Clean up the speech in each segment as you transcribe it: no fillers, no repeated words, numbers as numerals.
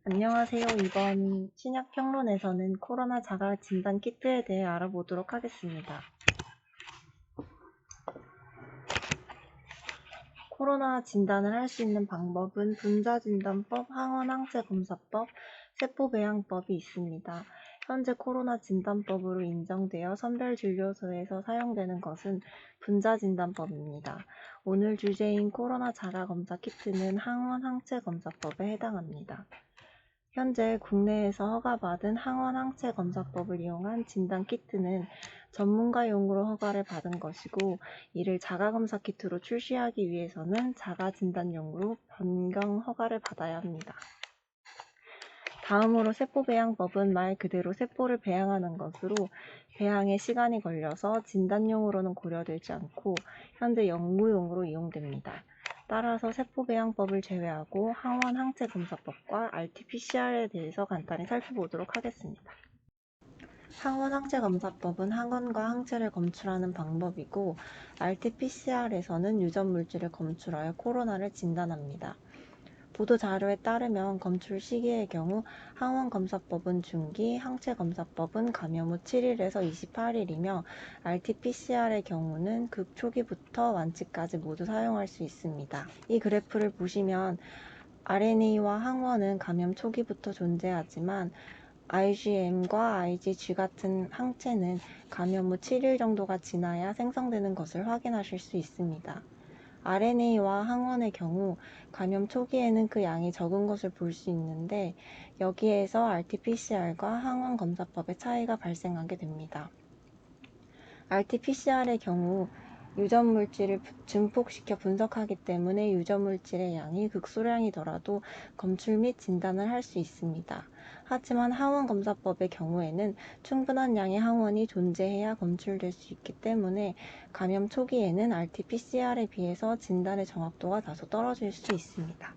안녕하세요. 이번 신약평론에서는 코로나 자가 진단 키트에 대해 알아보도록 하겠습니다. 코로나 진단을 할 수 있는 방법은 분자진단법, 항원항체검사법, 세포배양법이 있습니다. 현재 코로나 진단법으로 인정되어 선별진료소에서 사용되는 것은 분자진단법입니다. 오늘 주제인 코로나 자가검사 키트는 항원항체검사법에 해당합니다. 현재 국내에서 허가받은 항원항체검사법을 이용한 진단키트는 전문가용으로 허가를 받은 것이고, 이를 자가검사 키트로 출시하기 위해서는 자가진단용으로 변경 허가를 받아야 합니다. 다음으로 세포배양법은 말 그대로 세포를 배양하는 것으로 배양에 시간이 걸려서 진단용으로는 고려되지 않고 현재 연구용으로 이용됩니다. 따라서 세포배양법을 제외하고 항원항체검사법과 RT-PCR에 대해서 간단히 살펴보도록 하겠습니다. 항원항체검사법은 항원과 항체를 검출하는 방법이고, RT-PCR에서는 유전물질을 검출하여 코로나를 진단합니다. 보도자료에 따르면 검출 시기의 경우 항원검사법은 중기, 항체검사법은 감염 후 7일에서 28일이며 RT-PCR의 경우는 극초기부터 완치까지 모두 사용할 수 있습니다. 이 그래프를 보시면 RNA와 항원은 감염 초기부터 존재하지만 IgM과 IgG 같은 항체는 감염 후 7일 정도가 지나야 생성되는 것을 확인하실 수 있습니다. RNA와 항원의 경우 감염 초기에는 그 양이 적은 것을 볼 수 있는데, 여기에서 RT-PCR과 항원검사법의 차이가 발생하게 됩니다. RT-PCR의 경우 유전물질을 증폭시켜 분석하기 때문에 유전물질의 양이 극소량이더라도 검출 및 진단을 할 수 있습니다. 하지만 항원검사법의 경우에는 충분한 양의 항원이 존재해야 검출될 수 있기 때문에 감염 초기에는 RT-PCR에 비해서 진단의 정확도가 다소 떨어질 수 있습니다.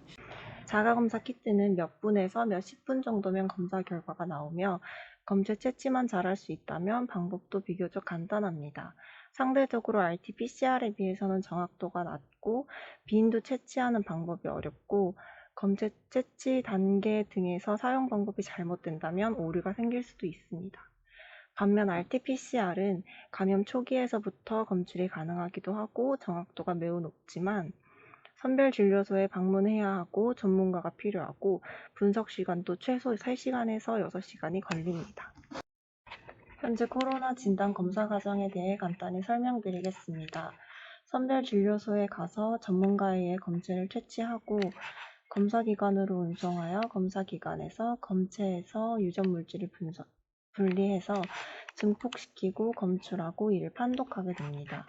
자가검사 키트는 몇 분에서 몇십 분 정도면 검사 결과가 나오며, 검체 채취만 잘할 수 있다면 방법도 비교적 간단합니다. 상대적으로 RT-PCR에 비해서는 정확도가 낮고 비인도 채취하는 방법이 어렵고, 검체 채취 단계 등에서 사용 방법이 잘못된다면 오류가 생길 수도 있습니다. 반면 RT-PCR은 감염 초기에서부터 검출이 가능하기도 하고 정확도가 매우 높지만 선별진료소에 방문해야 하고 전문가가 필요하고 분석 시간도 최소 3시간에서 6시간이 걸립니다. 현재 코로나 진단 검사 과정에 대해 간단히 설명드리겠습니다. 선별진료소에 가서 전문가에 의해 검체를 채취하고 검사기관으로 운송하여 검사기관에서 검체에서 유전물질을 분리해서 증폭시키고 검출하고 이를 판독하게 됩니다.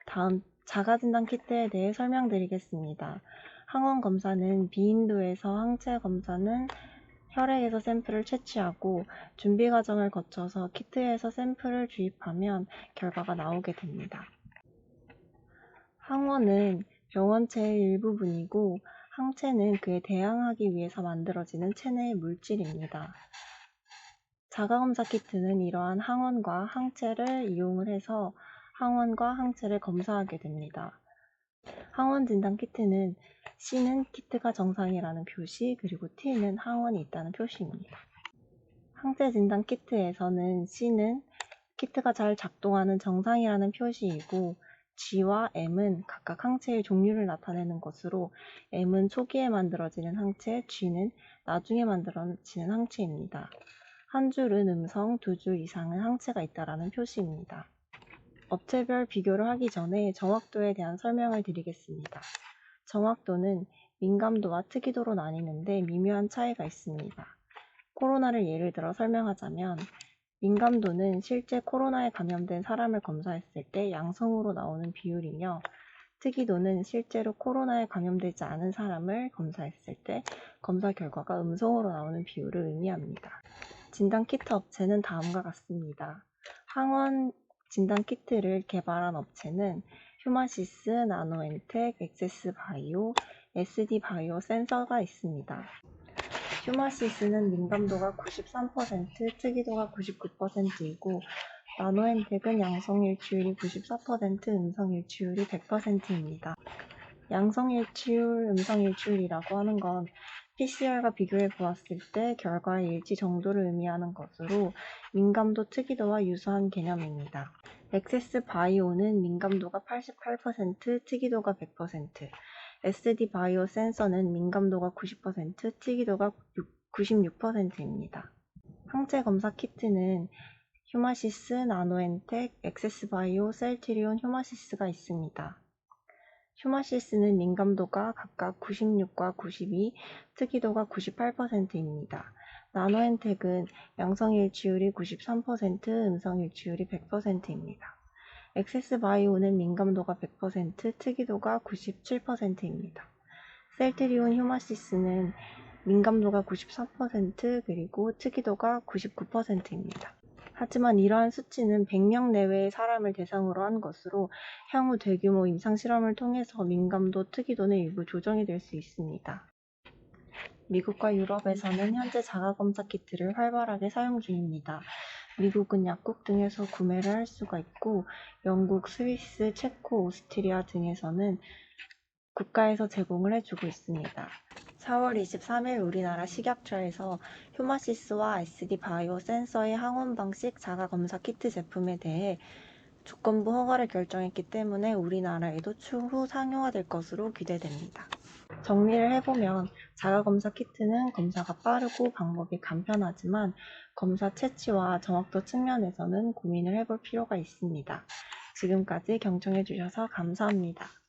다음 자가진단 키트에 대해 설명드리겠습니다. 항원검사는 비인도에서, 항체검사는 혈액에서 샘플을 채취하고 준비 과정을 거쳐서 키트에서 샘플을 주입하면 결과가 나오게 됩니다. 항원은 병원체의 일부분이고 항체는 그에 대항하기 위해서 만들어지는 체내의 물질입니다. 자가검사 키트는 이러한 항원과 항체를 이용을 해서 항원과 항체를 검사하게 됩니다. 항원 진단 키트는 C는 키트가 정상이라는 표시, 그리고 T는 항원이 있다는 표시입니다. 항체 진단 키트에서는 C는 키트가 잘 작동하는 정상이라는 표시이고, G와 M은 각각 항체의 종류를 나타내는 것으로 M은 초기에 만들어지는 항체, G는 나중에 만들어지는 항체입니다. 한 줄은 음성, 두 줄 이상은 항체가 있다라는 표시입니다. 업체별 비교를 하기 전에 정확도에 대한 설명을 드리겠습니다. 정확도는 민감도와 특이도로 나뉘는데 미묘한 차이가 있습니다. 코로나를 예를 들어 설명하자면, 민감도는 실제 코로나에 감염된 사람을 검사했을 때 양성으로 나오는 비율이며, 특이도는 실제로 코로나에 감염되지 않은 사람을 검사했을 때 검사 결과가 음성으로 나오는 비율을 의미합니다. 진단 키트 업체는 다음과 같습니다. 항원 진단 키트를 개발한 업체는 휴마시스, 나노엔텍, 엑세스바이오, SD바이오 센서가 있습니다. 휴마시스는 민감도가 93%, 특이도가 99%이고 나노엔텍은 양성일치율이 94%, 음성일치율이 100%입니다. 양성일치율, 음성일치율이라고 하는 건 PCR과 비교해 보았을 때 결과의 일치 정도를 의미하는 것으로 민감도, 특이도와 유사한 개념입니다. 엑세스 바이오는 민감도가 88%, 특이도가 100%, SD 바이오 센서는 민감도가 90%, 특이도가 96%입니다. 항체 검사 키트는 휴마시스, 나노엔텍, 엑세스바이오, 셀트리온, 휴마시스가 있습니다. 휴마시스는 민감도가 각각 96과 92, 특이도가 98%입니다. 나노엔텍은 양성일치율이 93%, 음성일치율이 100%입니다. 엑세스바이오는 민감도가 100%, 특이도가 97%입니다. 셀트리온 휴마시스는 민감도가 93% 그리고 특이도가 99%입니다. 하지만 이러한 수치는 100명 내외의 사람을 대상으로 한 것으로 향후 대규모 임상실험을 통해서 민감도, 특이도는 일부 조정이 될 수 있습니다. 미국과 유럽에서는 현재 자가검사 키트를 활발하게 사용 중입니다. 미국은 약국 등에서 구매를 할 수가 있고 영국, 스위스, 체코, 오스트리아 등에서는 국가에서 제공을 해주고 있습니다. 4월 23일 우리나라 식약처에서 휴마시스와 SD 바이오 센서의 항원 방식 자가검사 키트 제품에 대해 조건부 허가를 결정했기 때문에 우리나라에도 추후 상용화될 것으로 기대됩니다. 정리를 해보면 자가검사 키트는 검사가 빠르고 방법이 간편하지만 검사 채취와 정확도 측면에서는 고민을 해볼 필요가 있습니다. 지금까지 경청해주셔서 감사합니다.